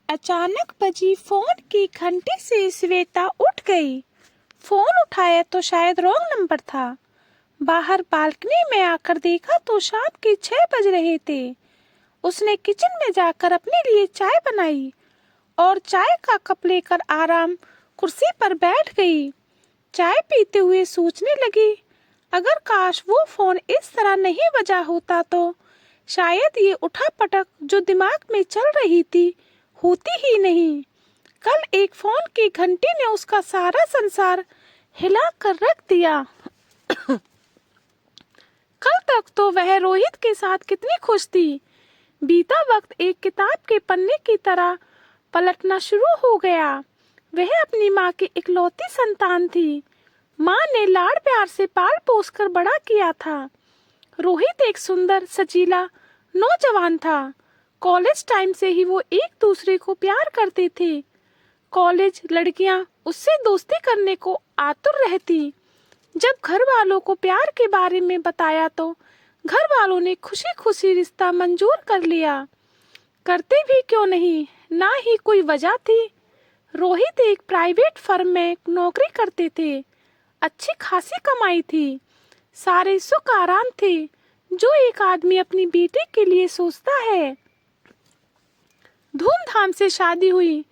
अचानक बजी फोन की घंटी से श्वेता उठ गई। फोन उठाया तो शायद रॉन्ग नंबर था। बाहर बालकनी में आकर देखा तो शाम के 6 बज रहे थे। उसने किचन में जाकर अपने लिए चाय बनाई और चाय का कप लेकर आराम कुर्सी पर बैठ गई। चाय पीते हुए सोचने लगी, अगर काश वो फोन इस तरह नहीं बजा होता तो शायद ये उठापटक जो दिमाग में चल रही थी होती ही नहीं। कल एक फोन की घंटी ने उसका सारा संसार हिला कर रख दिया। कल तक तो वह रोहित के साथ कितनी खुश थी। बीता वक्त एक किताब के पन्ने की तरह पलटना शुरू हो गया। वह अपनी माँ की इकलौती संतान थी। माँ ने लाड़ प्यार से पाल पोस कर बड़ा किया था। रोहित एक सुंदर सजीला नौजवान था। कॉलेज टाइम से ही वो एक दूसरे को प्यार करते थे। कॉलेज लड़कियां उससे दोस्ती करने को आतुर रहती। जब घर वालों को प्यार के बारे में बताया तो घर वालों ने खुशी खुशी रिश्ता मंजूर कर लिया। करते भी क्यों नहीं, ना ही कोई वजह थी। रोहित एक प्राइवेट फर्म में नौकरी करते थे। अच्छी खासी कमाई थी। सारे सुख आराम थे जो एक आदमी अपनी बेटी के लिए सोचता है। धूमधाम से शादी हुई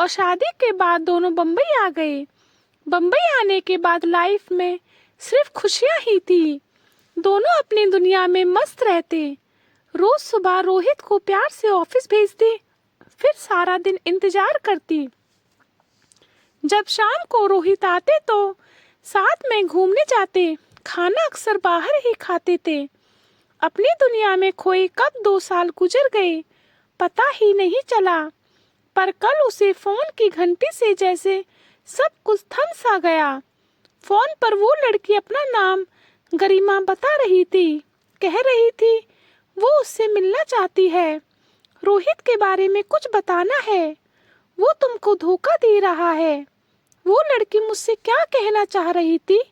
और शादी के बाद दोनों बम्बई आ गए। बम्बई आने के बाद लाइफ में सिर्फ खुशियां ही थी। दोनों अपनी दुनिया में मस्त रहते। रोज सुबह रोहित को प्यार से ऑफिस भेजती, फिर सारा दिन इंतजार करती। जब शाम को रोहित आते तो साथ में घूमने जाते। खाना अक्सर बाहर ही खाते थे। अपनी दुनिया में खोए कब 2 साल गुजर गए पता ही नहीं चला। पर कल उसे फोन की घंटी से जैसे सब कुछ थम सा गया। फोन पर वो लड़की अपना नाम गरिमा बता रही थी। कह रही थी वो उससे मिलना चाहती है। रोहित के बारे में कुछ बताना है। वो तुमको धोखा दे रहा है। वो लड़की मुझसे क्या कहना चाह रही थी?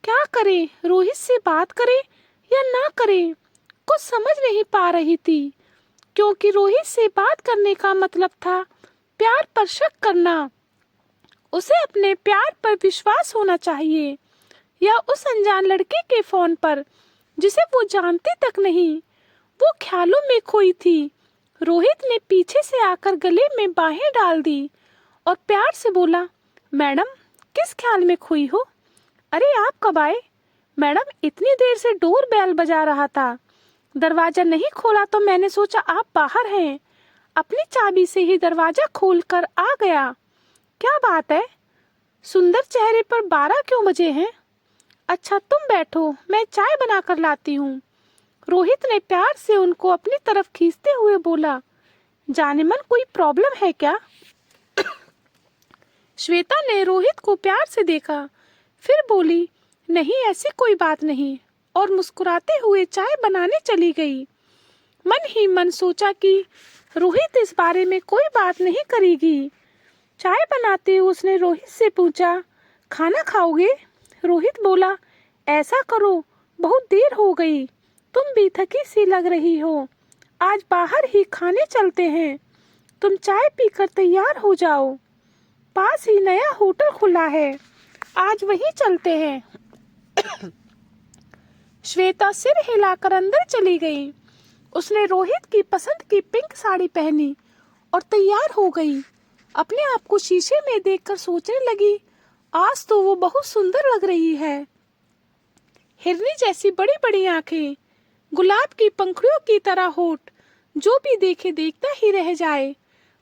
क्या करे, रोहित से बात करे या ना करे, कुछ समझ नहीं पा रही थी। क्योंकि रोहित से बात करने का मतलब था प्यार पर शक करना। उसे अपने प्यार पर विश्वास होना चाहिए या उस अनजान लड़के के फोन पर जिसे वो जानती तक नहीं। वो ख्यालों में खोई थी। रोहित ने पीछे से आकर गले में बाहें डाल दी और प्यार से बोला, मैडम किस ख्याल में खोई हो? अरे आप कब आए? मैडम इतनी देर से डोर बेल बजा रहा था, दरवाजा नहीं खोला तो मैंने सोचा आप बाहर हैं। अपनी चाबी से ही दरवाजा खोलकर आ गया। क्या बात है, सुंदर चेहरे पर 12 क्यों बजे हैं? अच्छा तुम बैठो, मैं चाय बनाकर लाती हूँ। रोहित ने प्यार से उनको अपनी तरफ खींचते हुए बोला, जाने मन कोई प्रॉब्लम है क्या? श्वेता ने रोहित को प्यार से देखा, फिर बोली, नहीं ऐसी कोई बात नहीं, और मुस्कुराते हुए चाय बनाने चली गई। मन ही मन सोचा कि रोहित इस बारे में कोई बात नहीं करेगी। चाय बनाते हुए उसने रोहित से पूछा, खाना खाओगे? रोहित बोला, ऐसा करो, बहुत देर हो गई, तुम भी थकी सी लग रही हो, आज बाहर ही खाने चलते हैं। तुम चाय पीकर तैयार हो जाओ, पास ही नया होटल खुला है, आज वहीं चलते हैं। श्वेता सिर हिलाकर अंदर चली गई। उसने रोहित की पसंद की पिंक साड़ी पहनी और तैयार हो गई। अपने आप को शीशे में देखकर सोचने लगी, आज तो वो बहुत सुंदर लग रही है। हिरनी जैसी बड़ी बड़ी आंखें, गुलाब की पंखुड़ियों की तरह होठ, जो भी देखे देखता ही रह जाए।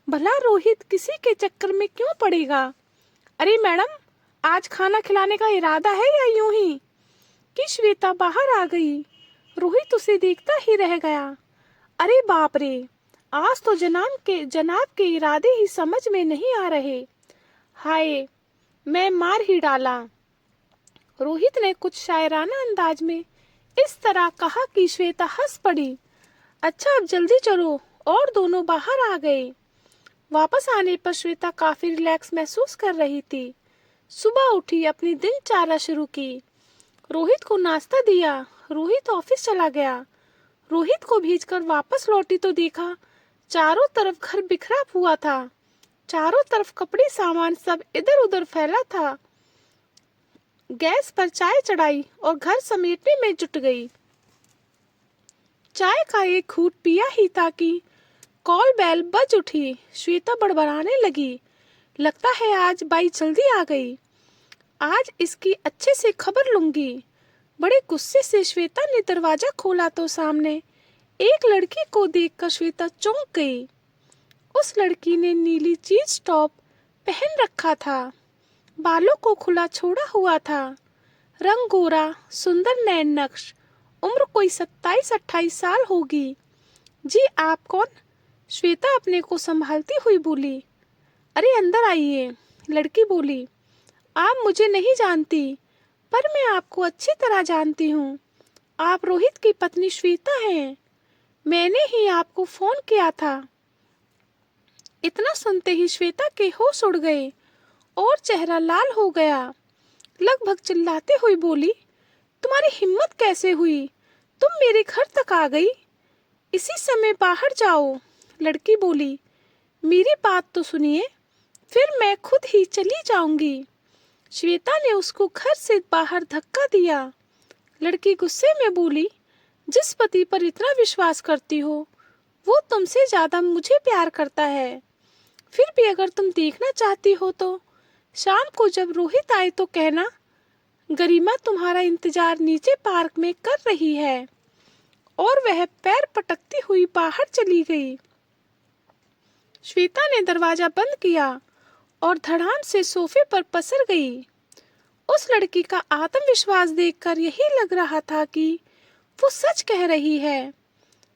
भला रोहित किसी के चक्कर में क्यों पड़ेगा? अरे मैडम, आज खाना खिलाने का इरादा है या यूं ही? कि श्वेता बाहर आ गई। रोहित उसे देखता ही रह गया। अरे बाप रे, आज तो जनाब के इरादे ही समझ में नहीं आ रहे। हाय, मैं मार ही डाला। रोहित ने कुछ शायराना अंदाज में इस तरह कहा कि श्वेता हंस पड़ी। अच्छा अब जल्दी चलो, और दोनों बाहर आ गए। वापस आने पर श्वेता काफी रिलैक्स महसूस कर रही थी। सुबह उठी, अपनी दिनचर्या शुरू की। रोहित को नाश्ता दिया। रोहित ऑफिस चला गया। रोहित को भेजकर वापस लौटी तो देखा चारों तरफ घर बिखरा हुआ था। चारों तरफ कपड़े सामान सब इधर उधर फैला था। गैस पर चाय चढ़ाई और घर समेटने में जुट गई। चाय का एक घूंट पिया ही था कि कॉल बेल बज उठी। श्वेता बड़बड़ाने लगी, लगता है आज बाई जल्दी आ गई। आज इसकी अच्छे से खबर लूंगी। बड़े गुस्से से श्वेता ने दरवाजा खोला तो सामने एक लड़की को देखकर श्वेता चौंक गई। उस लड़की ने नीली जीन्स टॉप पहन रखा था, बालों को खुला छोड़ा हुआ था, रंग गोरा, सुंदर नैन नक्श, उम्र कोई 27-28 साल होगी। जी आप कौन? श्वेता अपने को संभालती हुई बोली। अरे अंदर आइए, लड़की बोली। आप मुझे नहीं जानती, पर मैं आपको अच्छी तरह जानती हूँ। आप रोहित की पत्नी श्वेता हैं। मैंने ही आपको फोन किया था। इतना सुनते ही श्वेता के होश उड़ गए और चेहरा लाल हो गया। लगभग चिल्लाते हुए बोली, तुम्हारी हिम्मत कैसे हुई? तुम मेरे घर तक आ गई? इसी समय बाहर जाओ, लड़की बोली। मेरी बात तो सुनिए, फिर मैं खुद ही चली जाऊंगी। श्वेता ने उसको घर से बाहर धक्का दिया। लड़की गुस्से में बोली, जिस पति पर इतना विश्वास करती हो, वो तुमसे ज्यादा मुझे प्यार करता है। फिर भी अगर तुम देखना चाहती हो तो शाम को जब रोहित आए तो कहना, गरिमा तुम्हारा इंतजार नीचे पार्क में कर रही है। और वह पैर पटकती हुई बाहर चली गई। श्वेता ने दरवाजा बंद किया और धड़ाम से सोफे पर पसर गई। उस लड़की का आत्मविश्वास देखकर यही लग रहा था कि वो सच कह रही है।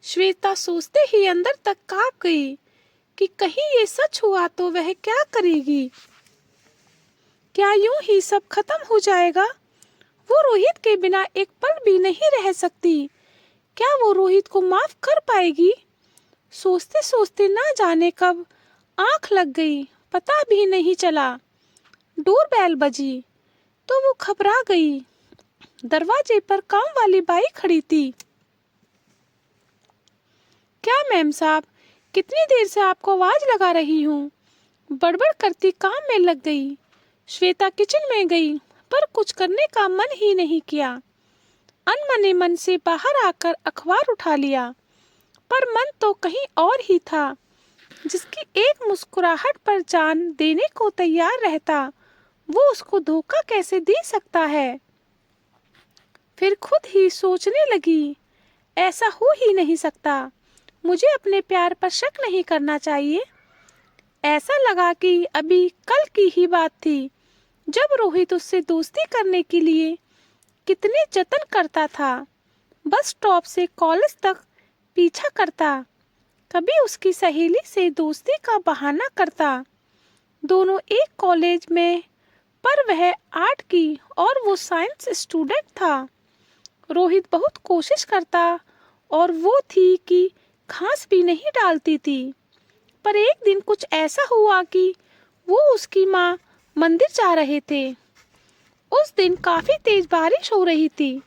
श्वेता सोचते ही अंदर तक कांप गई कि कहीं ये सच हुआ तो वह क्या करेगी। क्या यूं ही सब खत्म हो जाएगा? वो रोहित के बिना एक पल भी नहीं रह सकती। क्या वो रोहित को माफ कर पाएगी? सोचते सोचते ना जाने कब आंख लग गई, पता भी नहीं चला। डोर बेल बजी तो वो घबरा गई। दरवाजे पर काम वाली बाई खड़ी थी। क्या मैम साहब, कितनी देर से आपको आवाज लगा रही हूँ। बड़बड़ करती काम में लग गई। श्वेता किचन में गई, पर कुछ करने का मन ही नहीं किया। अनमने मन से बाहर आकर अखबार उठा लिया, पर मन तो कहीं और ही था। जिसकी एक मुस्कुराहट पर जान देने को तैयार रहता, वो उसको धोखा कैसे दे सकता है। फिर खुद ही सोचने लगी, ऐसा हो ही नहीं सकता। मुझे अपने प्यार पर शक नहीं करना चाहिए। ऐसा लगा कि अभी कल की ही बात थी जब रोहित उससे दोस्ती करने के लिए कितने जतन करता था। बस स्टॉप से कॉलेज तक पीछा करता, कभी उसकी सहेली से दोस्ती का बहाना करता। दोनों एक कॉलेज में, पर वह आर्ट की और वो साइंस स्टूडेंट था। रोहित बहुत कोशिश करता और वो थी कि घास भी नहीं डालती थी। पर एक दिन कुछ ऐसा हुआ कि वो उसकी माँ मंदिर जा रहे थे। उस दिन काफी तेज बारिश हो रही थी।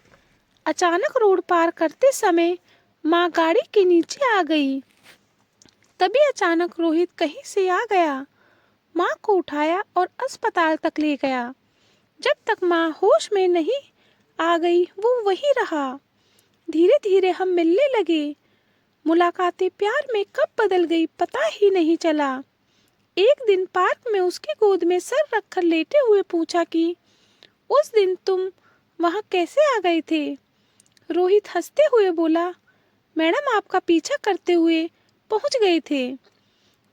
अचानक रोड पार करते समय माँ गाड़ी के नीचे आ गई। तभी अचानक रोहित कहीं से आ गया, माँ को उठाया और अस्पताल तक ले गया। जब तक माँ होश में नहीं आ गई वो वहीं रहा। धीरे धीरे हम मिलने लगे। मुलाकातें प्यार में कब बदल गई पता ही नहीं चला। एक दिन पार्क में उसकी गोद में सर रखकर लेटे हुए पूछा कि उस दिन तुम वहां कैसे आ गए थे। रोहित हंसते हुए बोला, मैडम आपका पीछा करते हुए पहुंच गए थे।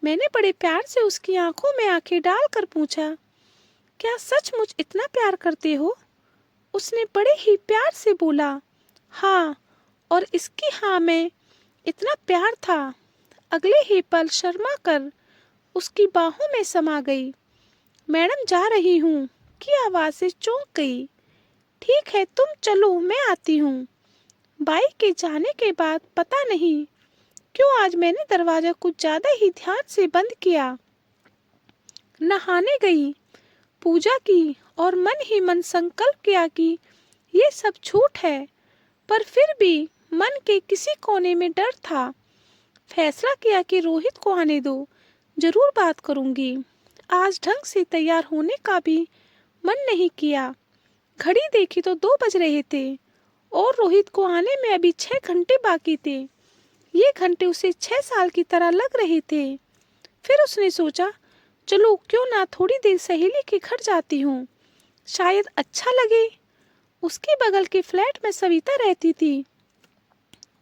मैंने बड़े प्यार से उसकी आंखों में आंखें डालकर पूछा, क्या सचमुच इतना प्यार करते हो? उसने बड़े ही प्यार से बोला, हाँ। और इसकी हाँ में इतना प्यार था। अगले ही पल शर्मा कर उसकी बाहों में समा गई। मैडम जा रही हूँ की आवाज से चौंक गई। ठीक है तुम चलो, मैं आती हूँ। बाइक के जाने के बाद पता नहीं क्यों आज मैंने दरवाजा कुछ ज्यादा ही ध्यान से बंद किया। नहाने गई, पूजा की और मन ही मन संकल्प किया कि ये सब झूठ है। पर फिर भी मन के किसी कोने में डर था। फैसला किया कि रोहित को आने दो, जरूर बात करूंगी। आज ढंग से तैयार होने का भी मन नहीं किया। घड़ी देखी तो 2 बज रहे थे और रोहित को आने में अभी 6 घंटे बाकी थे। ये घंटे उसे 6 साल की तरह लग रहे थे। फिर उसने सोचा, चलो क्यों ना थोड़ी देर सहेली के घर जाती हूँ, शायद अच्छा लगे। उसके बगल के फ्लैट में सविता रहती थी।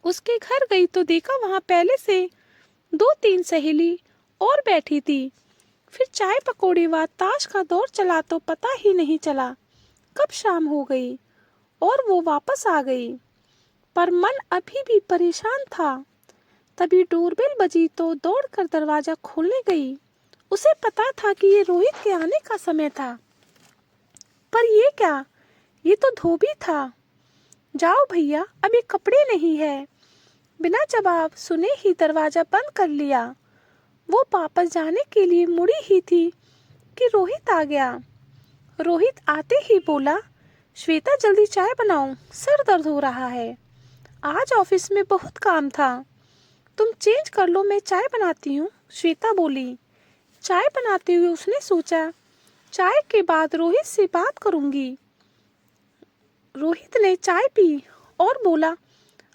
उसके घर गई तो देखा वहां पहले से 2-3 सहेली और बैठी थी। फिर चाय पकौड़े व ताश का दौर चला तो पता ही नहीं चला कब शाम हो गई और वो वापस आ गई। पर मन अभी भी परेशान था। तभी डोरबेल बजी तो दौड़कर दरवाजा खोलने गई। उसे पता था कि ये रोहित के आने का समय था। पर ये क्या, ये तो धोबी था। जाओ भैया, अभी कपड़े नहीं है। बिना जवाब सुने ही दरवाजा बंद कर लिया। वो वापस जाने के लिए मुड़ी ही थी कि रोहित आ गया। रोहित आते ही बोला, श्वेता जल्दी चाय बनाओ, सर दर्द हो रहा है। आज ऑफिस में बहुत काम था। तुम चेंज कर लो, मैं चाय बनाती हूँ, श्वेता बोली। चाय बनाते हुए उसने सोचा, चाय के बाद रोहित से बात करूंगी। रोहित ने चाय पी और बोला,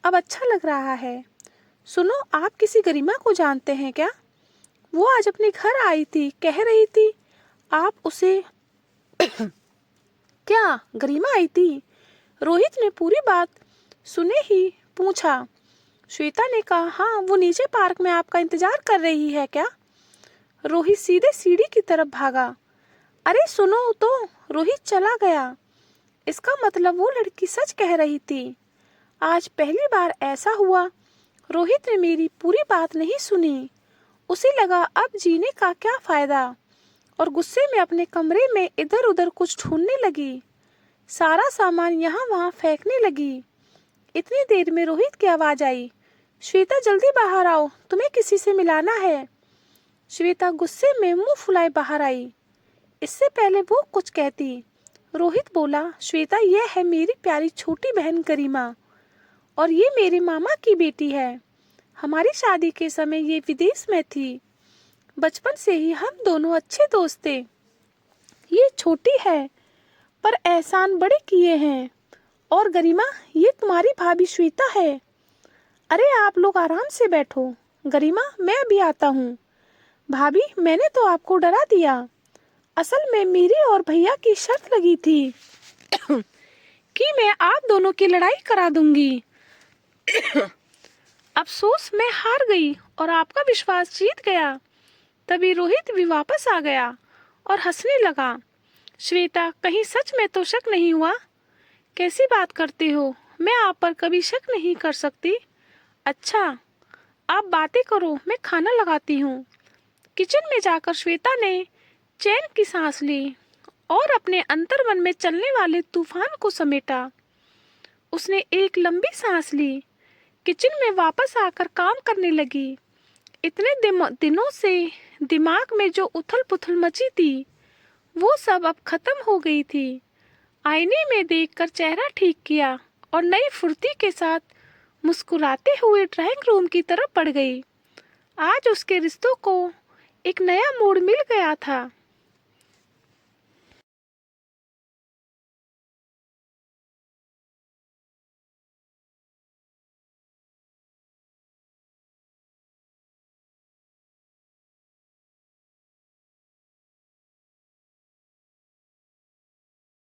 अब अच्छा लग रहा है। सुनो, आप किसी गरिमा को जानते हैं क्या? वो आज अपने घर आई थी, कह रही थी आप उसे क्या गरिमा आई थी? रोहित ने पूरी बात सुने ही पूछा। श्वेता ने कहा, हाँ, वो नीचे पार्क में आपका इंतजार कर रही है क्या? रोहित सीधे सीढ़ी की तरफ भागा। अरे सुनो तो, रोहित चला गया। इसका मतलब वो लड़की सच कह रही थी। आज पहली बार ऐसा हुआ। रोहित ने मेरी पूरी बात नहीं सुनी। उसे लगा अब जीने का क्या फायदा, और गुस्से में अपने कमरे में इधर उधर कुछ ढूंढने लगी। सारा सामान यहाँ वहाँ फेंकने लगी। इतनी देर में रोहित की आवाज आई, श्वेता जल्दी बाहर आओ, तुम्हें किसी से मिलाना है। श्वेता गुस्से में मुंह फुलाए बाहर आई। इससे पहले वो कुछ कहती, रोहित बोला, श्वेता यह है मेरी प्यारी छोटी बहन गरिमा, और ये मेरे मामा की बेटी है। हमारी शादी के समय ये विदेश में थी। बचपन से ही हम दोनों अच्छे दोस्त थे। ये छोटी है पर एहसान बड़े किए हैं। और गरिमा, ये तुम्हारी भाभी श्वेता है। अरे आप लोग आराम से बैठो। गरिमा, मैं अभी आता हूँ। भाभी, मैंने तो आपको डरा दिया। असल में मेरी और भैया की शर्त लगी थी कि मैं आप दोनों की लड़ाई करा दूंगी। अफसोस मैं हार गई और आपका विश्वास जीत गया। तभी रोहित भी वापस आ गया और हंसने लगा। श्वेता, कहीं सच में तो शक नहीं हुआ? कैसी बात करते हो, मैं आप पर कभी शक नहीं कर सकती। अच्छा, आप बातें करो, मैं खाना लगाती हूँ। किचन में जाकर श्वेता ने चैन की सांस ली और अपने अंतर्मन में चलने वाले तूफान को समेटा। उसने एक लंबी सांस ली, किचन में वापस आकर काम करने लगी। इतने दिनों से दिमाग में जो उथल पुथल मची थी, वो सब अब खत्म हो गई थी। आईने में देखकर चेहरा ठीक किया और नई फुर्ती के साथ मुस्कुराते हुए ड्राइंग रूम की तरफ बढ़ गई। आज उसके रिश्तों को एक नया मोड़ मिल गया था।